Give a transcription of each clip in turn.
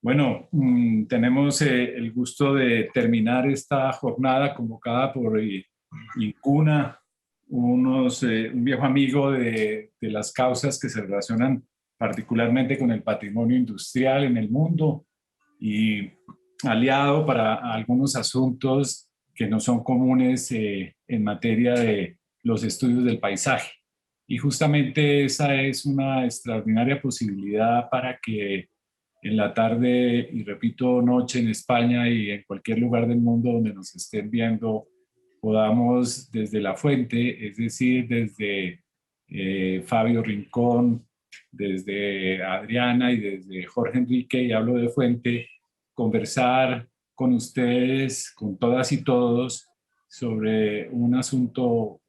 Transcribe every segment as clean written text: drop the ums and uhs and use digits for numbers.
Bueno, tenemos el gusto de terminar esta jornada convocada por INCUNA, un viejo amigo de las causas que se relacionan particularmente con el patrimonio industrial en el mundo y aliado para algunos asuntos que no son comunes en materia de los estudios del paisaje. Y justamente esa es una extraordinaria posibilidad para que en la tarde, y repito, noche en España y en cualquier lugar del mundo donde nos estén viendo, podamos desde la fuente, es decir, desde Fabio Rincón, desde Adriana y desde Jorge Enrique, y hablo de fuente, conversar con ustedes, con todas y todos, sobre un asunto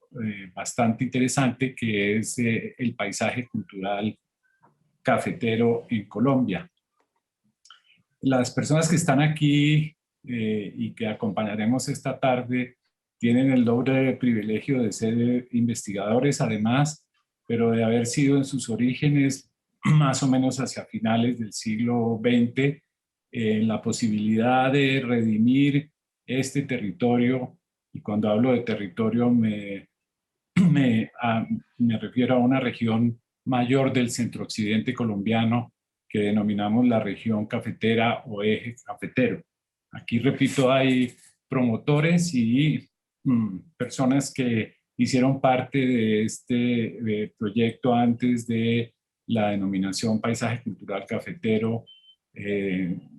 bastante interesante que es el paisaje cultural cafetero en Colombia. Las personas que están aquí y que acompañaremos esta tarde tienen el doble privilegio de ser investigadores además, pero de haber sido en sus orígenes más o menos hacia finales del siglo XX en la posibilidad de redimir este territorio. Y cuando hablo de territorio me refiero a una región mayor del centro-occidente colombiano que denominamos la región cafetera o eje cafetero. Aquí, repito, hay promotores y personas que hicieron parte de este proyecto antes de la denominación Paisaje Cultural Cafetero,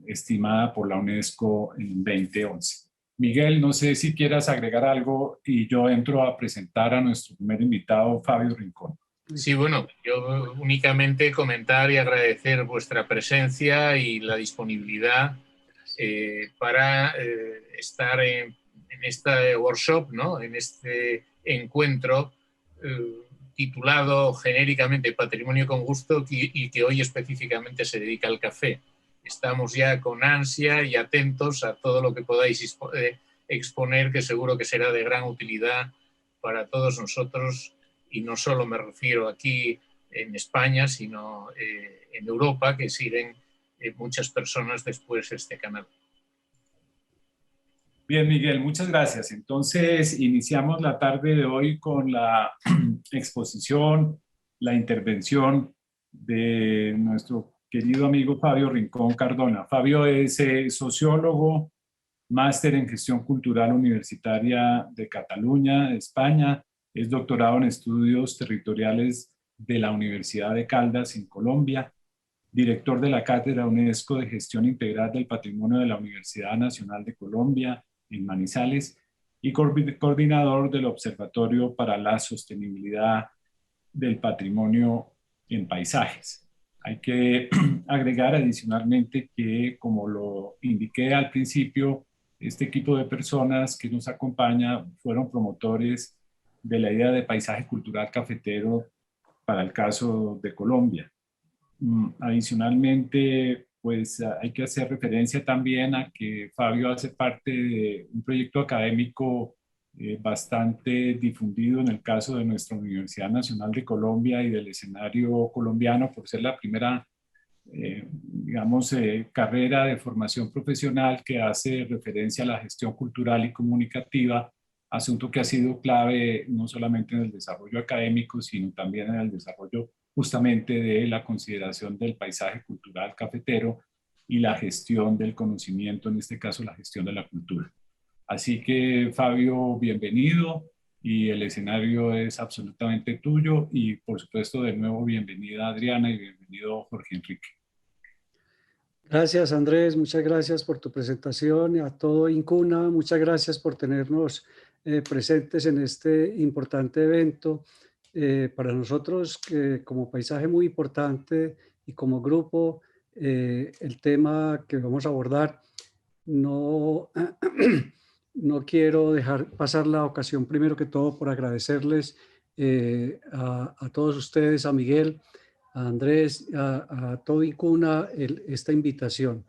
estimada por la UNESCO en 2011. Miguel, no sé si quieras agregar algo y yo entro a presentar a nuestro primer invitado, Fabio Rincón. Sí, bueno, yo únicamente comentar y agradecer vuestra presencia y la disponibilidad para estar en este workshop, ¿no? En este encuentro titulado genéricamente Patrimonio con Gusto y que hoy específicamente se dedica al café. Estamos ya con ansia y atentos a todo lo que podáis exponer, que seguro que será de gran utilidad para todos nosotros, y no solo me refiero aquí en España, sino en Europa, que siguen muchas personas después este canal. Bien, Miguel, muchas gracias. Entonces, iniciamos la tarde de hoy con la exposición, la intervención de nuestro querido amigo Fabio Rincón Cardona. Fabio es sociólogo, máster en gestión cultural universitaria de Cataluña, España. Es doctorado en estudios territoriales de la Universidad de Caldas en Colombia, director de la Cátedra UNESCO de Gestión Integral del Patrimonio de la Universidad Nacional de Colombia en Manizales y coordinador del Observatorio para la Sostenibilidad del Patrimonio en Paisajes. Hay que agregar adicionalmente que, como lo indiqué al principio, este equipo de personas que nos acompaña fueron promotores de la idea de paisaje cultural cafetero para el caso de Colombia. Adicionalmente, pues hay que hacer referencia también a que Fabio hace parte de un proyecto académico bastante difundido en el caso de nuestra Universidad Nacional de Colombia y del escenario colombiano, por ser la primera, digamos, carrera de formación profesional que hace referencia a la gestión cultural y comunicativa, asunto que ha sido clave no solamente en el desarrollo académico, sino también en el desarrollo justamente de la consideración del paisaje cultural cafetero y la gestión del conocimiento, en este caso la gestión de la cultura. Así que, Fabio, bienvenido, y el escenario es absolutamente tuyo, y por supuesto de nuevo bienvenida Adriana y bienvenido Jorge Enrique. Gracias, Andrés, muchas gracias por tu presentación, y a todo INCUNA, muchas gracias por tenernos presentes en este importante evento. Para nosotros, como paisaje muy importante y como grupo, el tema que vamos a abordar, no, no quiero dejar pasar la ocasión, primero que todo, por agradecerles a todos ustedes, a Miguel, a Andrés, a todo INCUNA, esta invitación.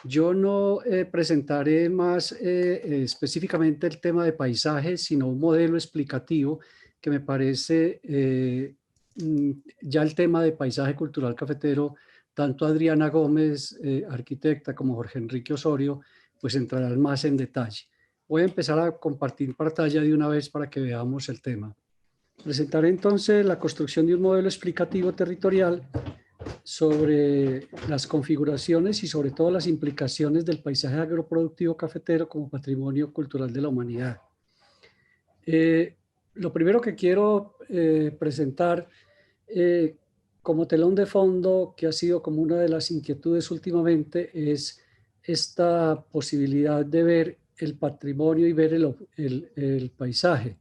Yo no presentaré más específicamente el tema de paisaje, sino un modelo explicativo que me parece ya el tema de paisaje cultural cafetero tanto Adriana Gómez, arquitecta, como Jorge Enrique Osorio, pues entrarán más en detalle. Voy a empezar a compartir pantalla de una vez para que veamos el tema. Presentaré entonces la construcción de un modelo explicativo territorial sobre las configuraciones y sobre todo las implicaciones del paisaje agroproductivo cafetero como patrimonio cultural de la humanidad. Lo primero que quiero presentar como telón de fondo, que ha sido como una de las inquietudes últimamente, es esta posibilidad de ver el patrimonio y ver el paisaje.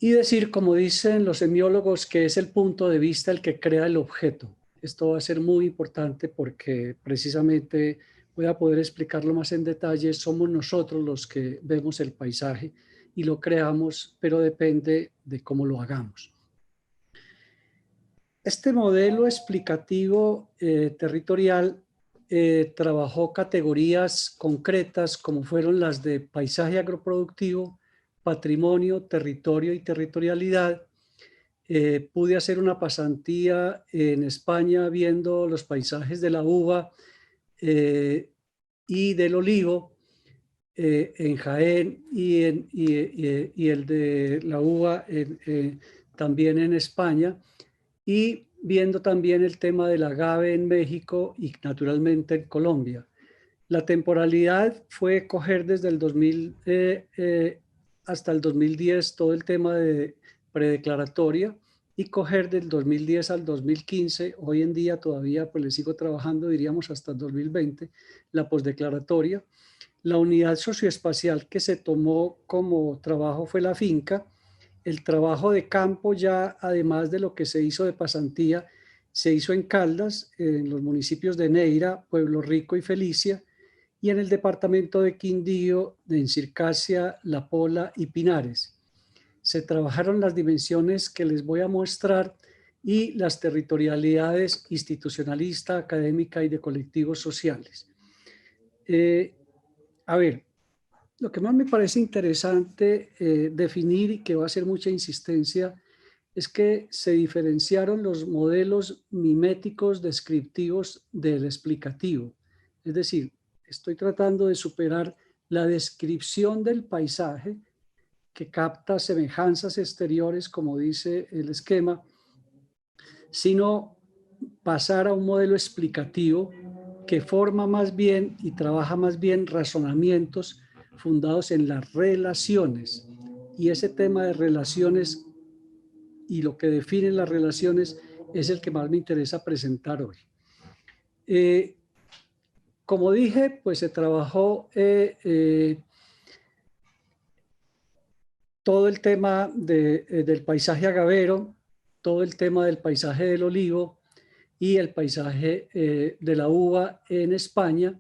Y decir, como dicen los semiólogos, que es el punto de vista el que crea el objeto. Esto va a ser muy importante porque precisamente voy a poder explicarlo más en detalle. Somos nosotros los que vemos el paisaje y lo creamos, pero depende de cómo lo hagamos. Este modelo explicativo territorial trabajó categorías concretas como fueron las de paisaje agroproductivo, patrimonio, territorio y territorialidad. Pude hacer una pasantía en España viendo los paisajes de la uva y del olivo en Jaén y el de la uva también en España, y viendo también el tema del agave en México y naturalmente en Colombia. La temporalidad fue coger desde el 2000 hasta el 2010 todo el tema de predeclaratoria y coger del 2010 al 2015, hoy en día todavía pues le sigo trabajando, diríamos hasta el 2020, la postdeclaratoria. La unidad socioespacial que se tomó como trabajo fue la finca. El trabajo de campo ya, además de lo que se hizo de pasantía, se hizo en Caldas, en los municipios de Neira, Pueblo Rico y Felicia, y en el departamento de Quindío, de Encircasia, La Pola y Pinares. Se trabajaron las dimensiones que les voy a mostrar y las territorialidades institucionalista, académica y de colectivos sociales. A ver, lo que más me parece interesante definir y que va a ser mucha insistencia es que se diferenciaron los modelos miméticos descriptivos del explicativo. Es decir, estoy tratando de superar la descripción del paisaje que capta semejanzas exteriores, como dice el esquema, sino pasar a un modelo explicativo que forma más bien y trabaja más bien razonamientos fundados en las relaciones. Y ese tema de relaciones y lo que definen las relaciones es el que más me interesa presentar hoy. Como dije, pues se trabajó todo el tema del paisaje agavero, todo el tema del paisaje del olivo y el paisaje de la uva en España,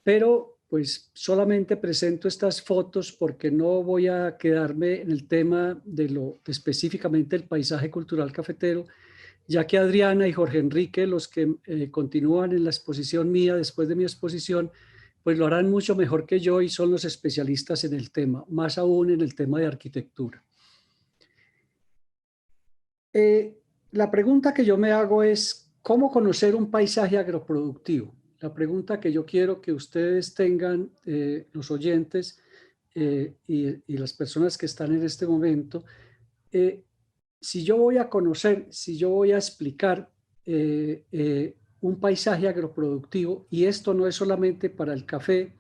pero pues solamente presento estas fotos porque no voy a quedarme en el tema de específicamente el paisaje cultural cafetero, ya que Adriana y Jorge Enrique, los que continúan en la exposición mía después de mi exposición, pues lo harán mucho mejor que yo y son los especialistas en el tema, más aún en el tema de arquitectura. La pregunta que yo me hago es, ¿cómo conocer un paisaje agroproductivo? La pregunta que yo quiero que ustedes tengan, los oyentes y las personas que están en este momento, si yo voy a conocer, si yo voy a explicar un paisaje agroproductivo, y esto no es solamente para el café,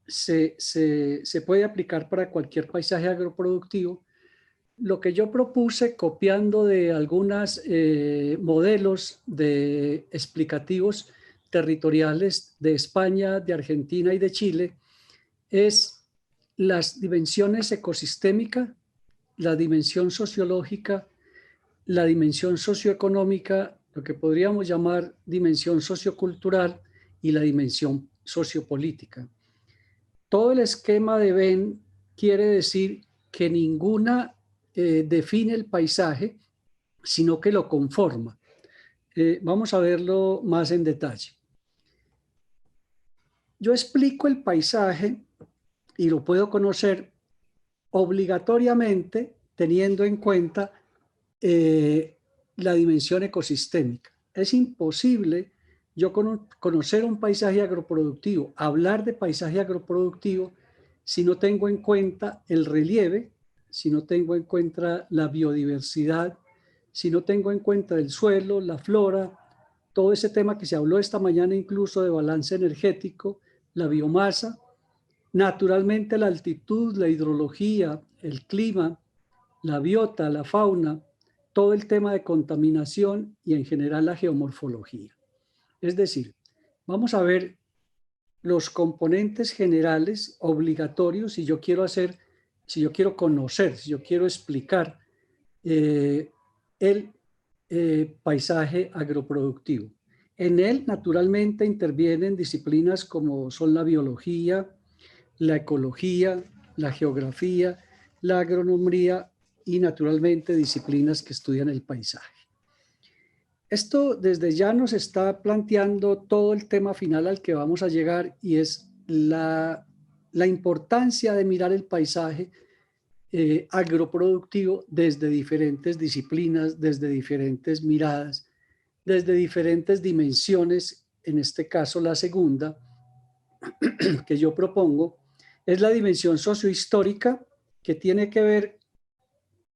se puede aplicar para cualquier paisaje agroproductivo. Lo que yo propuse, copiando de algunos modelos de explicativos territoriales de España, de Argentina y de Chile, es las dimensiones ecosistémica, la dimensión sociológica, la dimensión socioeconómica, lo que podríamos llamar dimensión sociocultural y la dimensión sociopolítica. Todo el esquema de Venn quiere decir que ninguna define el paisaje, sino que lo conforma. Vamos a verlo más en detalle. Yo explico el paisaje y lo puedo conocer obligatoriamente teniendo en cuenta la dimensión ecosistémica. Es imposible yo conocer un paisaje agroproductivo, hablar de paisaje agroproductivo, si no tengo en cuenta el relieve, si no tengo en cuenta la biodiversidad, si no tengo en cuenta el suelo, la flora, todo ese tema que se habló esta mañana incluso de balance energético, la biomasa, naturalmente la altitud, la hidrología, el clima, la biota, la fauna, todo el tema de contaminación y en general la geomorfología. Es decir, vamos a ver los componentes generales obligatorios si yo quiero hacer, si yo quiero conocer, si yo quiero explicar el paisaje agroproductivo. En él, naturalmente, intervienen disciplinas como son la biología, la ecología, la geografía, la agronomía y, naturalmente, disciplinas que estudian el paisaje. Esto desde ya nos está planteando todo el tema final al que vamos a llegar y es la importancia de mirar el paisaje agroproductivo desde diferentes disciplinas, desde diferentes miradas, desde diferentes dimensiones. En este caso, la segunda que yo propongo es la dimensión sociohistórica, que tiene que ver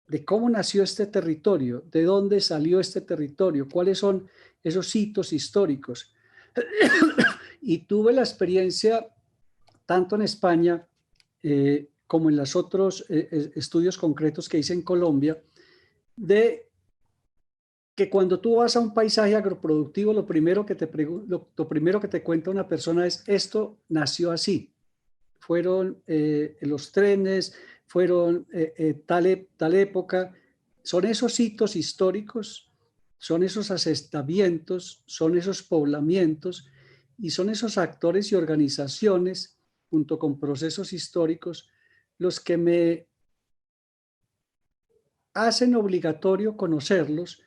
de cómo nació este territorio, de dónde salió este territorio, cuáles son esos hitos históricos. Y tuve la experiencia, tanto en España como en los otros estudios concretos que hice en Colombia, de que cuando tú vas a un paisaje agroproductivo, lo primero que te cuenta una persona es: esto nació así. Fueron los trenes, fueron tal época. Son esos hitos históricos, son esos asentamientos, son esos poblamientos y son esos actores y organizaciones junto con procesos históricos los que me hacen obligatorio conocerlos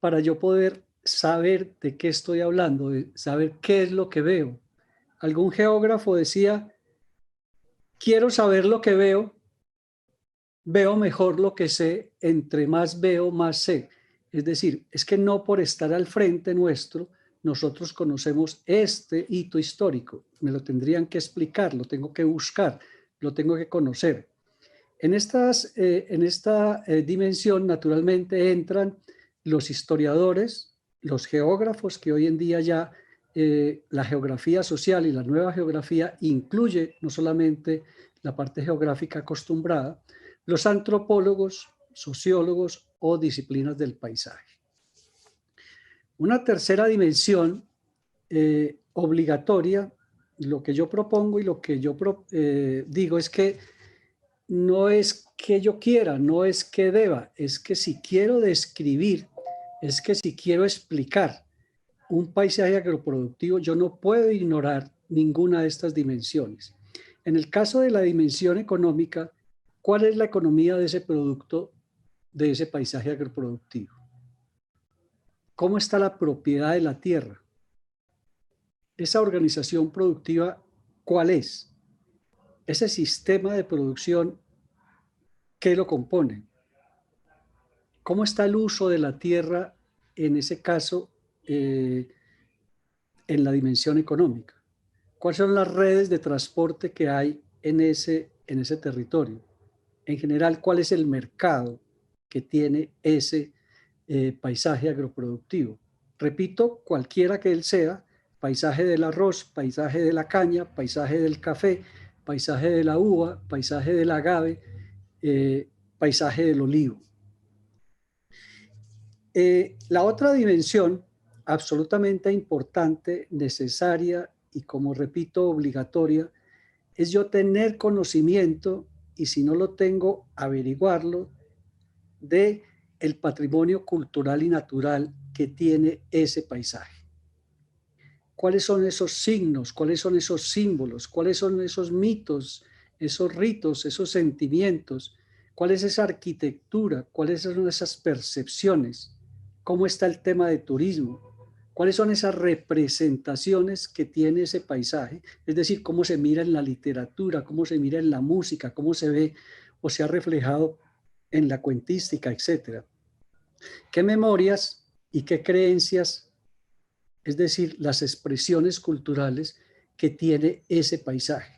para yo poder saber de qué estoy hablando, de saber qué es lo que veo. Algún geógrafo decía: quiero saber lo que veo, veo mejor lo que sé, entre más veo, más sé. Es decir, es que no por estar al frente nuestro, nosotros conocemos este hito histórico. Me lo tendrían que explicar, lo tengo que buscar, lo tengo que conocer. En esta dimensión, naturalmente, entran los historiadores, los geógrafos, que hoy en día ya la geografía social y la nueva geografía incluye no solamente la parte geográfica acostumbrada, los antropólogos, sociólogos o disciplinas del paisaje. Una tercera dimensión obligatoria, lo que yo propongo y lo que yo digo es que no es que yo quiera, no es que deba, es que si quiero describir, es que si quiero explicar un paisaje agroproductivo, yo no puedo ignorar ninguna de estas dimensiones. En el caso de la dimensión económica, ¿cuál es la economía de ese producto, de ese paisaje agroproductivo? ¿Cómo está la propiedad de la tierra? Esa organización productiva, ¿cuál es? Ese sistema de producción, ¿qué lo compone? ¿Cómo está el uso de la tierra en ese caso en la dimensión económica? ¿Cuáles son las redes de transporte que hay en ese territorio? En general, ¿cuál es el mercado que tiene ese paisaje agroproductivo? Repito, cualquiera que él sea: paisaje del arroz, paisaje de la caña, paisaje del café, paisaje de la uva, paisaje del agave, paisaje del olivo. La otra dimensión absolutamente importante, necesaria y, como repito, obligatoria, es yo tener conocimiento, y si no lo tengo, averiguarlo, de el patrimonio cultural y natural que tiene ese paisaje. ¿Cuáles son esos signos? ¿Cuáles son esos símbolos? ¿Cuáles son esos mitos, esos ritos, esos sentimientos? ¿Cuál es esa arquitectura? ¿Cuáles son esas percepciones? ¿Cómo está el tema de turismo? ¿Cuáles son esas representaciones que tiene ese paisaje? Es decir, cómo se mira en la literatura, cómo se mira en la música, cómo se ve o se ha reflejado en la cuentística, etcétera. ¿Qué memorias y qué creencias, es decir, las expresiones culturales que tiene ese paisaje?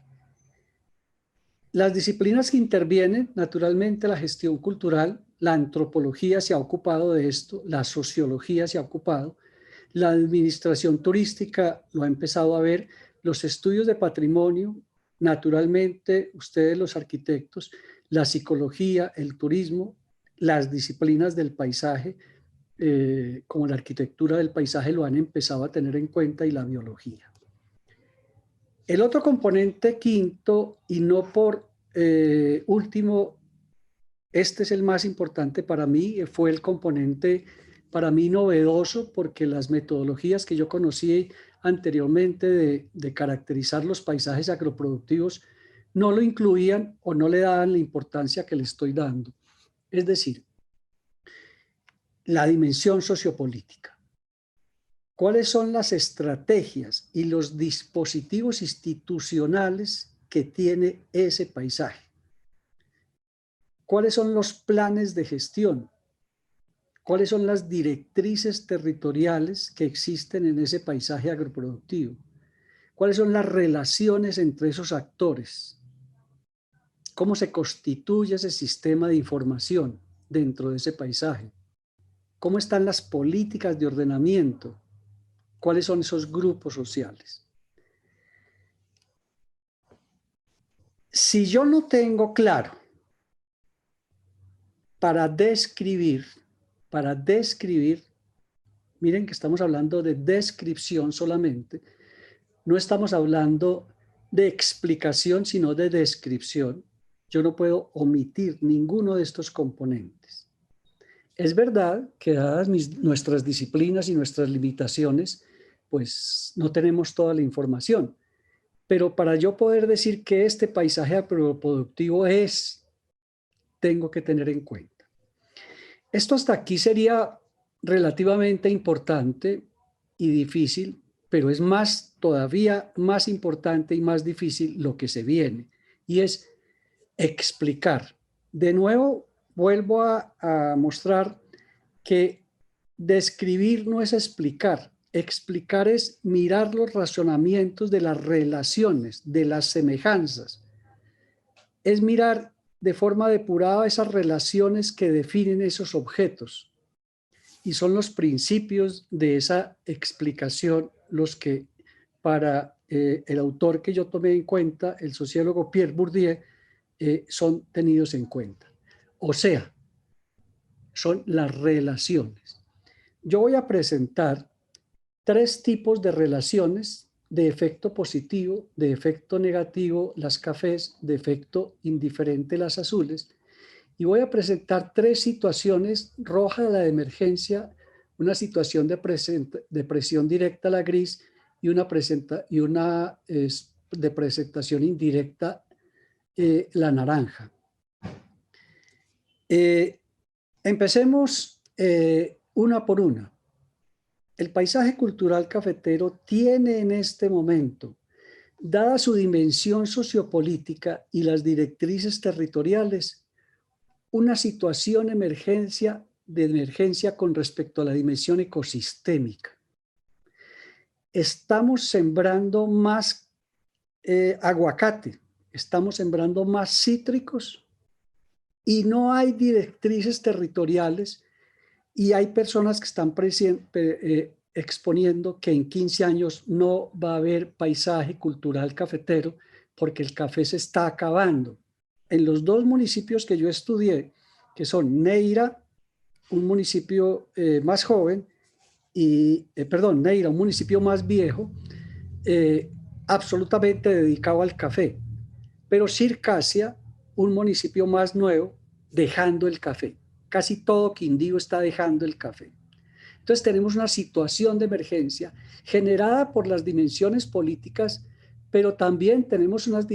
Las disciplinas que intervienen, naturalmente la gestión cultural, la antropología se ha ocupado de esto, la sociología se ha ocupado, la administración turística lo ha empezado a ver, los estudios de patrimonio, naturalmente ustedes los arquitectos, la psicología, el turismo, las disciplinas del paisaje, como la arquitectura del paisaje lo han empezado a tener en cuenta y la biología. El otro componente quinto, y no por último, este es el más importante para mí, fue el componente para mí novedoso, porque las metodologías que yo conocí anteriormente de caracterizar los paisajes agroproductivos no lo incluían o no le daban la importancia que le estoy dando. Es decir, la dimensión sociopolítica. ¿Cuáles son las estrategias y los dispositivos institucionales que tiene ese paisaje? ¿Cuáles son los planes de gestión? ¿Cuáles son las directrices territoriales que existen en ese paisaje agroproductivo? ¿Cuáles son las relaciones entre esos actores? ¿Cómo se constituye ese sistema de información dentro de ese paisaje? ¿Cómo están las políticas de ordenamiento? ¿Cuáles son esos grupos sociales? Si yo no tengo claro para describir, miren que estamos hablando de descripción solamente, no estamos hablando de explicación, sino de descripción. Yo no puedo omitir ninguno de estos componentes. Es verdad que dadas nuestras disciplinas y nuestras limitaciones, pues no tenemos toda la información. Pero para yo poder decir que este paisaje agroproductivo tengo que tener en cuenta. Esto hasta aquí sería relativamente importante y difícil, pero es todavía más importante y más difícil lo que se viene, y es explicar. De nuevo, vuelvo a mostrar que describir no es explicar. Explicar es mirar los razonamientos de las relaciones, de las semejanzas. Es mirar de forma depurada esas relaciones que definen esos objetos. Y son los principios de esa explicación los que para el autor que yo tomé en cuenta, el sociólogo Pierre Bourdieu, son tenidos en cuenta. O sea, son las relaciones. Yo voy a presentar 3 tipos de relaciones: de efecto positivo, de efecto negativo, las cafés, de efecto indiferente, las azules. Y voy a presentar 3 situaciones: roja, la de emergencia, una situación de presión directa, la gris, y una de presentación indirecta, la naranja. Empecemos una por una. El paisaje cultural cafetero tiene en este momento, dada su dimensión sociopolítica y las directrices territoriales, una situación de emergencia con respecto a la dimensión ecosistémica. Estamos sembrando más aguacate, estamos sembrando más cítricos y no hay directrices territoriales, y hay personas que están exponiendo que en 15 años no va a haber paisaje cultural cafetero porque el café se está acabando. En los 2 municipios que yo estudié, que son Neira, un municipio más joven, y, Neira, un municipio más viejo, absolutamente dedicado al café, pero Circasia, un municipio más nuevo, dejando el café. Casi todo Quindío está dejando el café. Entonces tenemos una situación de emergencia generada por las dimensiones políticas, pero también tenemos unas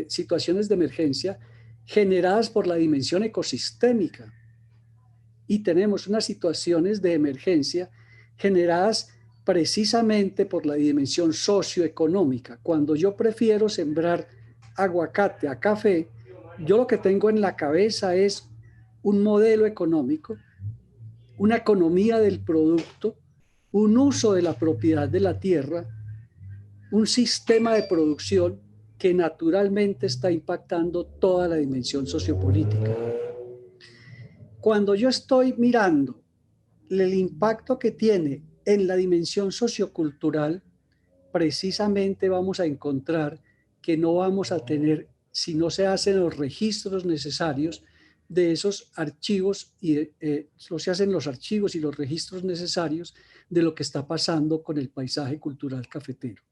situaciones de emergencia generadas por la dimensión ecosistémica. Y tenemos unas situaciones de emergencia generadas precisamente por la dimensión socioeconómica. Cuando yo prefiero sembrar aguacate a café, yo lo que tengo en la cabeza es un modelo económico una economía del producto, un uso de la propiedad de la tierra, un sistema de producción que naturalmente está impactando toda la dimensión sociopolítica. Cuando yo estoy mirando el impacto que tiene en la dimensión sociocultural, precisamente vamos a encontrar que no vamos a tener, si no se hacen los registros necesarios de esos archivos, y no se hacen los archivos y los registros necesarios de lo que está pasando con el paisaje cultural cafetero.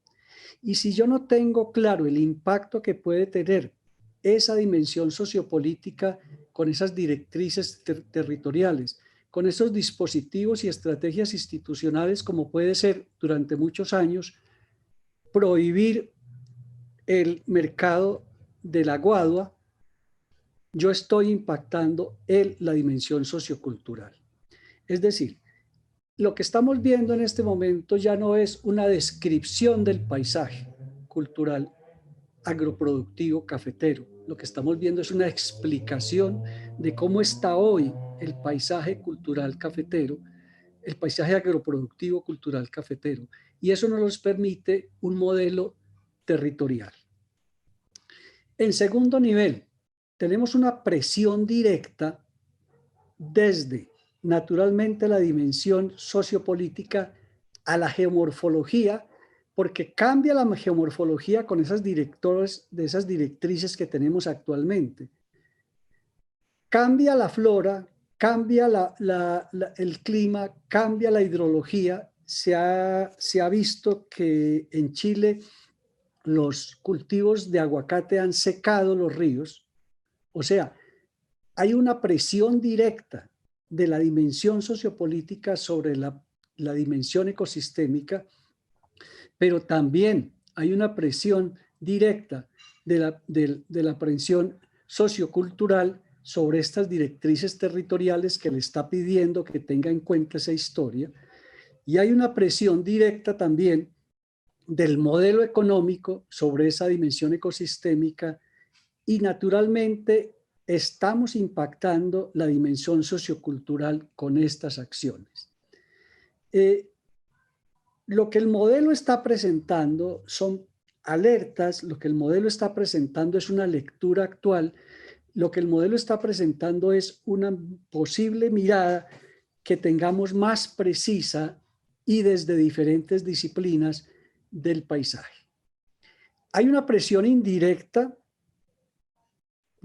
Y si yo no tengo claro el impacto que puede tener esa dimensión sociopolítica con esas directrices territoriales, con esos dispositivos y estrategias institucionales, como puede ser durante muchos años prohibir el mercado de la guadua, yo estoy impactando la dimensión sociocultural. Es decir, lo que estamos viendo en este momento ya no es una descripción del paisaje cultural agroproductivo cafetero. Lo que estamos viendo es una explicación de cómo está hoy el paisaje cultural cafetero, el paisaje agroproductivo cultural cafetero. Y eso nos permite un modelo territorial. En segundo nivel, tenemos una presión directa desde, naturalmente, la dimensión sociopolítica a la geomorfología, porque cambia la geomorfología con esas directrices que tenemos actualmente. Cambia la flora, cambia el clima, cambia la hidrología. Se ha visto que en Chile los cultivos de aguacate han secado los ríos. O sea, hay una presión directa de la dimensión sociopolítica sobre la dimensión ecosistémica, pero también hay una presión directa de la presión sociocultural sobre estas directrices territoriales que le está pidiendo que tenga en cuenta esa historia. Y hay una presión directa también del modelo económico sobre esa dimensión ecosistémica, y naturalmente estamos impactando la dimensión sociocultural con estas acciones. Lo que el modelo está presentando son alertas, lo que el modelo está presentando es una lectura actual, lo que el modelo está presentando es una posible mirada que tengamos más precisa y desde diferentes disciplinas del paisaje. Hay una presión indirecta,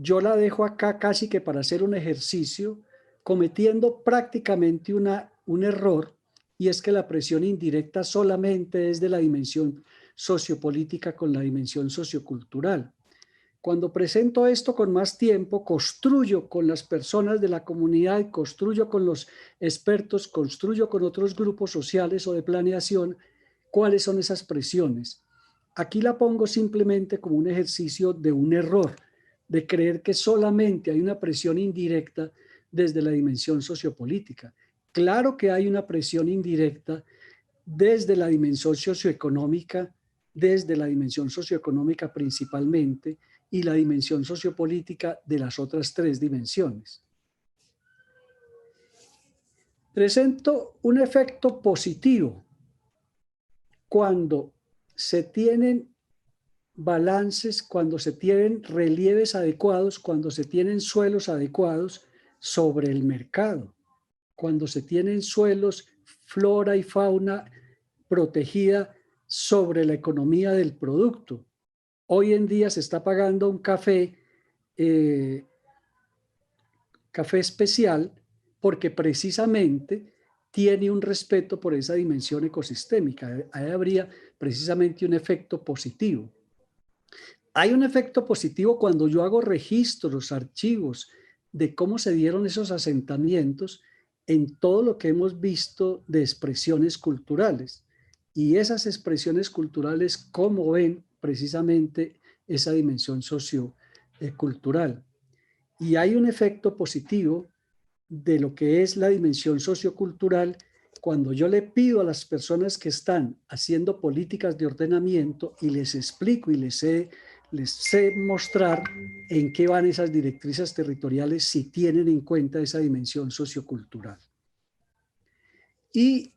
yo la dejo acá casi que para hacer un ejercicio, cometiendo prácticamente un error, y es que la presión indirecta solamente es de la dimensión sociopolítica con la dimensión sociocultural. Cuando presento esto con más tiempo, construyo con las personas de la comunidad, construyo con los expertos, construyo con otros grupos sociales o de planeación cuáles son esas presiones. Aquí la pongo simplemente como un ejercicio de un error, de creer que solamente hay una presión indirecta desde la dimensión sociopolítica. Claro que hay una presión indirecta desde la dimensión socioeconómica, desde la dimensión socioeconómica principalmente, y la dimensión sociopolítica de las otras tres dimensiones. Presento un efecto positivo cuando se tienen balances, cuando se tienen relieves adecuados, cuando se tienen suelos adecuados sobre el mercado, cuando se tienen suelos, flora y fauna protegida sobre la economía del producto. Hoy en día se está pagando un café especial porque precisamente tiene un respeto por esa dimensión ecosistémica. Ahí habría precisamente un efecto positivo. Hay un efecto positivo cuando yo hago registros, archivos de cómo se dieron esos asentamientos en todo lo que hemos visto de expresiones culturales. Y esas expresiones culturales, ¿cómo ven precisamente esa dimensión sociocultural? Y hay un efecto positivo de lo que es la dimensión sociocultural cuando yo le pido a las personas que están haciendo políticas de ordenamiento y les explico y les sé mostrar en qué van esas directrices territoriales si tienen en cuenta esa dimensión sociocultural. Y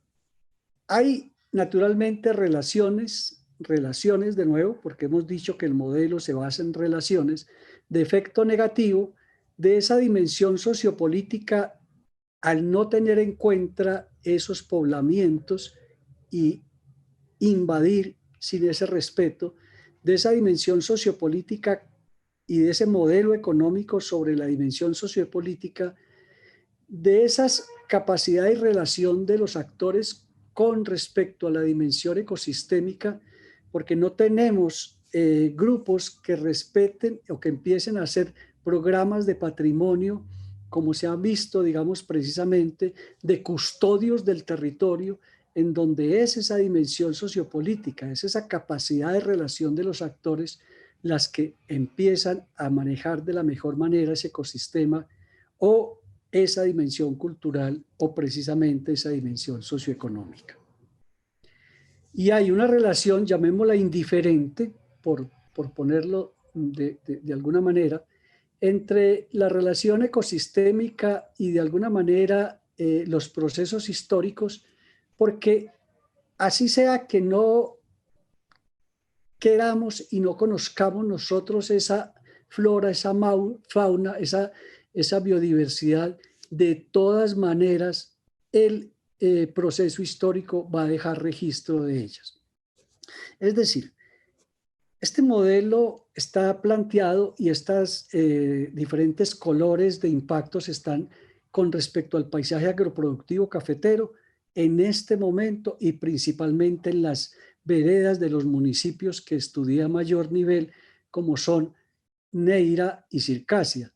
hay naturalmente relaciones de nuevo, porque hemos dicho que el modelo se basa en relaciones, de efecto negativo de esa dimensión sociopolítica al no tener en cuenta esos poblamientos y invadir sin ese respeto de esa dimensión sociopolítica y de ese modelo económico sobre la dimensión sociopolítica, de esas capacidades y relación de los actores con respecto a la dimensión ecosistémica, porque no tenemos grupos que respeten o que empiecen a hacer programas de patrimonio, como se ha visto, digamos, precisamente, de custodios del territorio, en donde es esa dimensión sociopolítica, es esa capacidad de relación de los actores las que empiezan a manejar de la mejor manera ese ecosistema o esa dimensión cultural o precisamente esa dimensión socioeconómica. Y hay una relación, llamémosla indiferente, por ponerlo de alguna manera, entre la relación ecosistémica y de alguna manera los procesos históricos, porque así sea que no queramos y no conozcamos nosotros esa flora, esa fauna, esa biodiversidad, de todas maneras el proceso histórico va a dejar registro de ellas. Es decir, este modelo está planteado y estas diferentes colores de impactos están con respecto al paisaje agroproductivo cafetero en este momento y principalmente en las veredas de los municipios que estudié a mayor nivel, como son Neira y Circasia.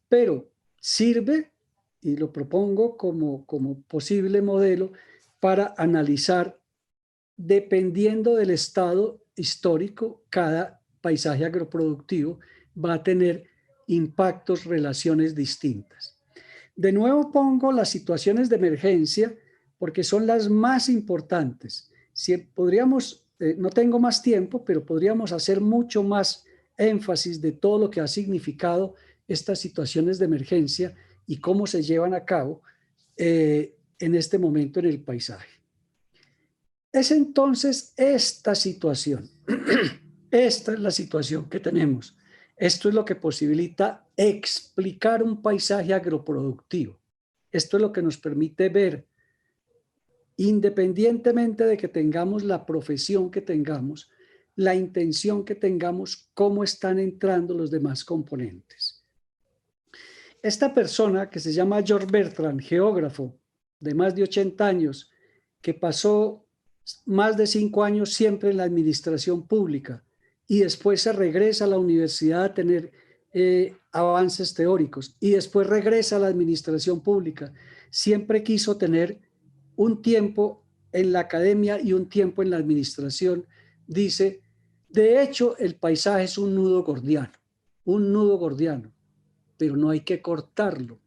Pero sirve, y lo propongo como posible modelo, para analizar, dependiendo del estado histórico, cada paisaje agroproductivo va a tener impactos, relaciones distintas. De nuevo pongo las situaciones de emergencia porque son las más importantes. Si podríamos, no tengo más tiempo, pero podríamos hacer mucho más énfasis de todo lo que ha significado estas situaciones de emergencia y cómo se llevan a cabo en este momento en el paisaje. Es entonces esta situación, esta es la situación que tenemos. Esto es lo que posibilita explicar un paisaje agroproductivo. Esto es lo que nos permite ver, independientemente de que tengamos la profesión que tengamos, la intención que tengamos, cómo están entrando los demás componentes. Esta persona que se llama George Bertrand, geógrafo de más de 80 años, que pasó más de 5 años siempre en la administración pública y después se regresa a la universidad a tener avances teóricos y después regresa a la administración pública, siempre quiso tener un tiempo en la academia y un tiempo en la administración. Dice, de hecho, el paisaje es un nudo gordiano, pero no hay que cortarlo.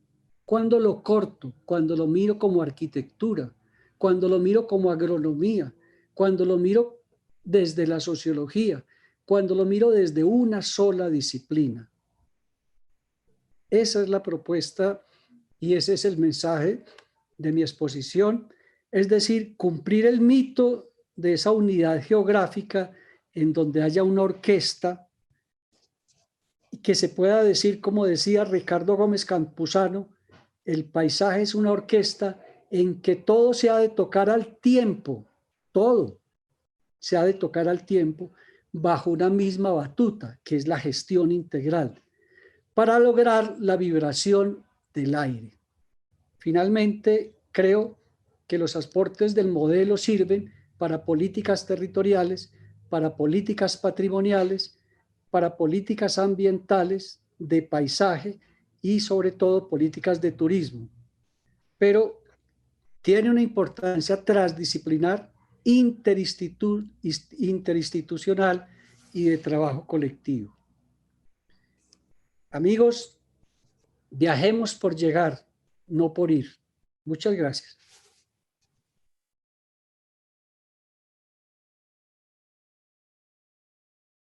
¿Cuándo lo corto? Cuando lo miro como arquitectura, cuando lo miro como agronomía, cuando lo miro desde la sociología, cuando lo miro desde una sola disciplina. Esa es la propuesta y ese es el mensaje de mi exposición, es decir, cumplir el mito de esa unidad geográfica en donde haya una orquesta y que se pueda decir, como decía Ricardo Gómez Campuzano, el paisaje es una orquesta en que todo se ha de tocar al tiempo, todo se ha de tocar al tiempo bajo una misma batuta, que es la gestión integral, para lograr la vibración del aire. Finalmente, creo que los aportes del modelo sirven para políticas territoriales, para políticas patrimoniales, para políticas ambientales, de paisaje y sobre todo políticas de turismo. Pero tiene una importancia transdisciplinar, interinstitucional y de trabajo colectivo. Amigos, viajemos por llegar, no por ir. Muchas gracias.